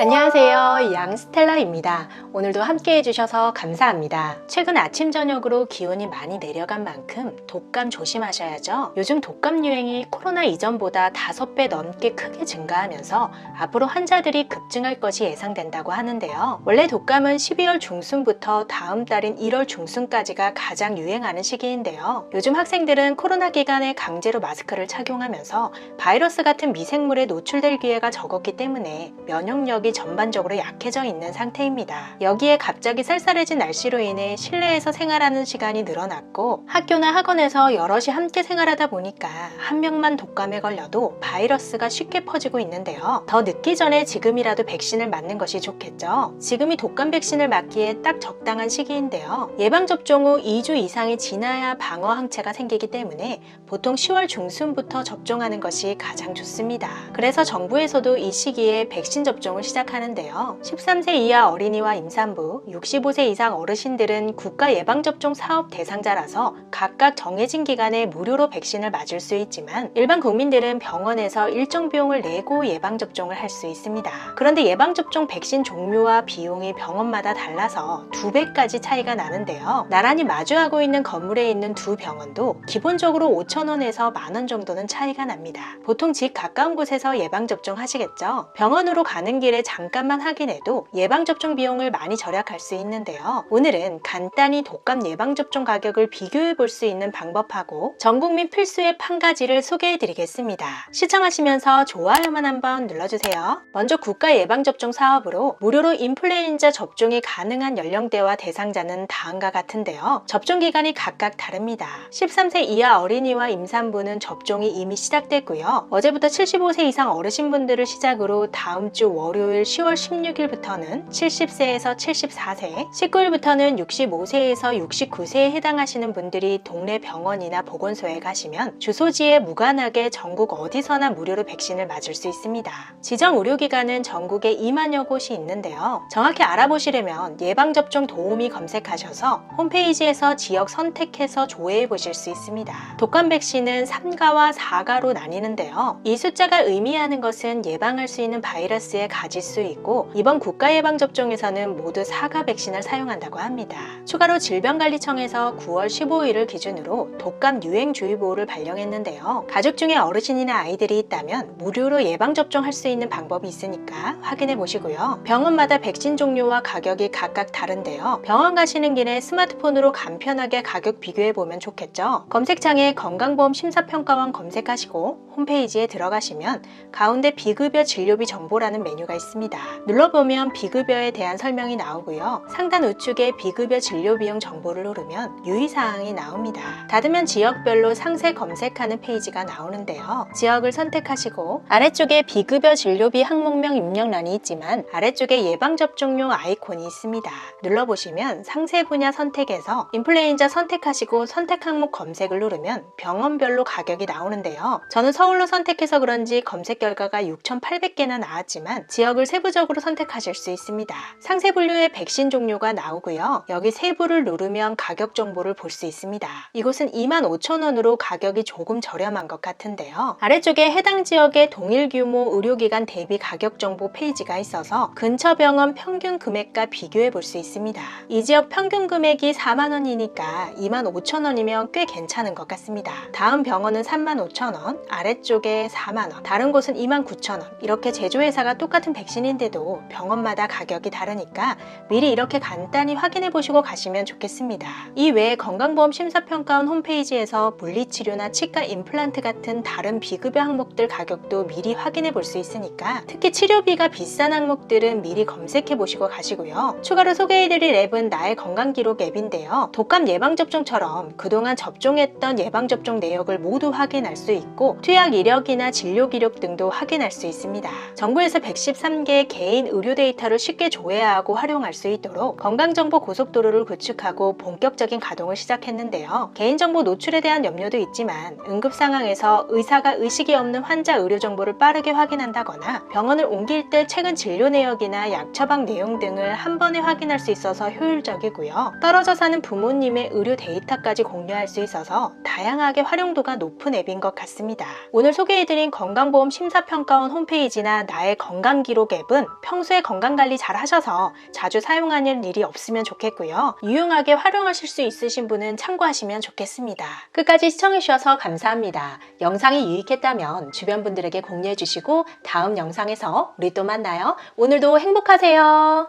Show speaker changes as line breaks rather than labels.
안녕하세요, 양스텔라입니다. 오늘도 함께 해주셔서 감사합니다. 최근 아침 저녁으로 기온이 많이 내려간 만큼 독감 조심하셔야죠. 요즘 독감 유행이 코로나 이전보다 5배 넘게 크게 증가하면서 앞으로 환자들이 급증할 것이 예상된다고 하는데요. 원래 독감은 12월 중순부터 다음 달인 1월 중순까지가 가장 유행하는 시기인데요. 요즘 학생들은 코로나 기간에 강제로 마스크를 착용하면서 바이러스 같은 미생물에 노출될 기회가 적었기 때문에 면역력이 전반적으로 약해져 있는 상태입니다. 여기에 갑자기 쌀쌀해진 날씨로 인해 실내에서 생활하는 시간이 늘어났고 학교나 학원에서 여럿이 함께 생활하다 보니까 한 명만 독감에 걸려도 바이러스가 쉽게 퍼지고 있는데요. 더 늦기 전에 지금이라도 백신을 맞는 것이 좋겠죠. 지금이 독감 백신을 맞기에 딱 적당한 시기인데요. 예방접종 후 2주 이상이 지나야 방어 항체가 생기기 때문에 보통 10월 중순부터 접종하는 것이 가장 좋습니다. 그래서 정부에서도 이 시기에 백신 접종을 시작하는데요. 13세 이하 어린이와 임산부, 65세 이상 어르신들은 국가 예방접종 사업 대상자라서 각각 정해진 기간에 무료로 백신을 맞을 수 있지만 일반 국민들은 병원에서 일정 비용을 내고 예방접종을 할 수 있습니다. 그런데 예방접종 백신 종류와 비용이 병원마다 달라서 2배까지 차이가 나는데요. 나란히 마주하고 있는 건물에 있는 두 병원도 기본적으로 5,000원에서 만원 정도는 차이가 납니다. 보통 집 가까운 곳에서 예방접종 하시겠죠? 병원으로 가는 길에 잠깐만 확인해도 예방접종 비용을 많이 절약할 수 있는데요. 오늘은 간단히 독감 예방접종 가격을 비교해 볼 수 있는 방법하고 전국민 필수의 한 가지를 소개해 드리겠습니다. 시청하시면서 좋아요만 한번 눌러주세요. 먼저 국가 예방접종 사업으로 무료로 인플루엔자 접종이 가능한 연령대와 대상자는 다음과 같은데요. 접종 기간이 각각 다릅니다. 13세 이하 어린이와 임산부는 접종이 이미 시작됐고요. 어제부터 75세 이상 어르신분들을 시작으로 다음 주 월요일 10월 16일부터는 70세에서 74세, 19일부터는 65세에서 69세에 해당하시는 분들이 동네 병원이나 보건소에 가시면 주소지에 무관하게 전국 어디서나 무료로 백신을 맞을 수 있습니다. 지정 의료기관은 전국에 2만여 곳이 있는데요. 정확히 알아보시려면 예방접종 도우미 검색하셔서 홈페이지에서 지역 선택해서 조회해 보실 수 있습니다. 독감 백신은 3가와 4가로 나뉘는데요. 이 숫자가 의미하는 것은 예방할 수 있는 바이러스의 가지수 있고 이번 국가 예방접종에서는 모두 4가 백신을 사용한다고 합니다. 추가로 질병관리청에서 9월 15일을 기준으로 독감 유행주의보를 발령했는데요. 가족 중에 어르신이나 아이들이 있다면 무료로 예방접종할 수 있는 방법이 있으니까 확인해 보시고요. 병원마다 백신 종류와 가격이 각각 다른데요. 병원 가시는 길에 스마트폰으로 간편하게 가격 비교해 보면 좋겠죠. 검색창에 건강보험심사평가원 검색하시고 홈페이지에 들어가시면 가운데 비급여 진료비 정보라는 메뉴가 있습니다. 눌러보면 비급여에 대한 설명이 나오고요. 상단 우측에 비급여 진료비용 정보를 누르면 유의사항이 나옵니다. 닫으면 지역별로 상세 검색하는 페이지가 나오는데요. 지역을 선택하시고 아래쪽에 비급여 진료비 항목명 입력란이 있지만 아래쪽에 예방접종용 아이콘이 있습니다. 눌러보시면 상세 분야 선택에서 인플루엔자 선택하시고 선택 항목 검색을 누르면 병원별로 가격이 나오는데요. 저는 서울로 선택해서 그런지 검색 결과가 6,800개나 나왔지만 지역을 세부적으로 선택하실 수 있습니다. 상세 분류의 백신 종류가 나오고요. 여기 세부를 누르면 가격 정보를 볼 수 있습니다. 이곳은 25,000원으로 가격이 조금 저렴한 것 같은데요. 아래쪽에 해당 지역의 동일 규모 의료기관 대비 가격 정보 페이지가 있어서 근처 병원 평균 금액과 비교해 볼 수 있습니다. 이 지역 평균 금액이 4만원이니까 25,000원이면 꽤 괜찮은 것 같습니다. 다음 병원은 35,000원, 아래쪽에 4만원, 다른 곳은 29,000원. 이렇게 제조회사가 똑같은 백신인데도 병원마다 가격이 다르니까 미리 이렇게 간단히 확인해 보시고 가시면 좋겠습니다. 이 외에 건강보험심사평가원 홈페이지에서 물리치료나 치과 임플란트 같은 다른 비급여 항목들 가격도 미리 확인해 볼 수 있으니까 특히 치료비가 비싼 항목들은 미리 검색해 보시고 가시고요. 추가로 소개해드릴 앱은 나의 건강기록 앱인데요. 독감 예방접종처럼 그동안 접종했던 예방접종 내역을 모두 확인할 수 있고 투약 이력이나 진료 기록 등도 확인할 수 있습니다. 정부에서 113개의 개인 의료 데이터를 쉽게 조회하고 활용할 수 있도록 건강정보 고속도로를 구축하고 본격적인 가동을 시작했는데요. 개인정보 노출에 대한 염려도 있지만 응급 상황에서 의사가 의식이 없는 환자 의료 정보를 빠르게 확인한다거나 병원을 옮길 때 최근 진료 내역이나 약 처방 내용 등을 한 번에 확인할 수 있어서 효율적이고요. 떨어져 사는 부모님의 의료 데이터까지 공유할 수 있어서 다양하게 활용도가 높은 앱인 것 같습니다. 오늘 소개해드린 건강보험 심사평가원 홈페이지나 나의 건강기록 기록 앱은 평소에 건강관리 잘 하셔서 자주 사용하는 일이 없으면 좋겠고요. 유용하게 활용하실 수 있으신 분은 참고하시면 좋겠습니다. 끝까지 시청해주셔서 감사합니다. 영상이 유익했다면 주변 분들에게 공유해주시고 다음 영상에서 우리 또 만나요. 오늘도 행복하세요.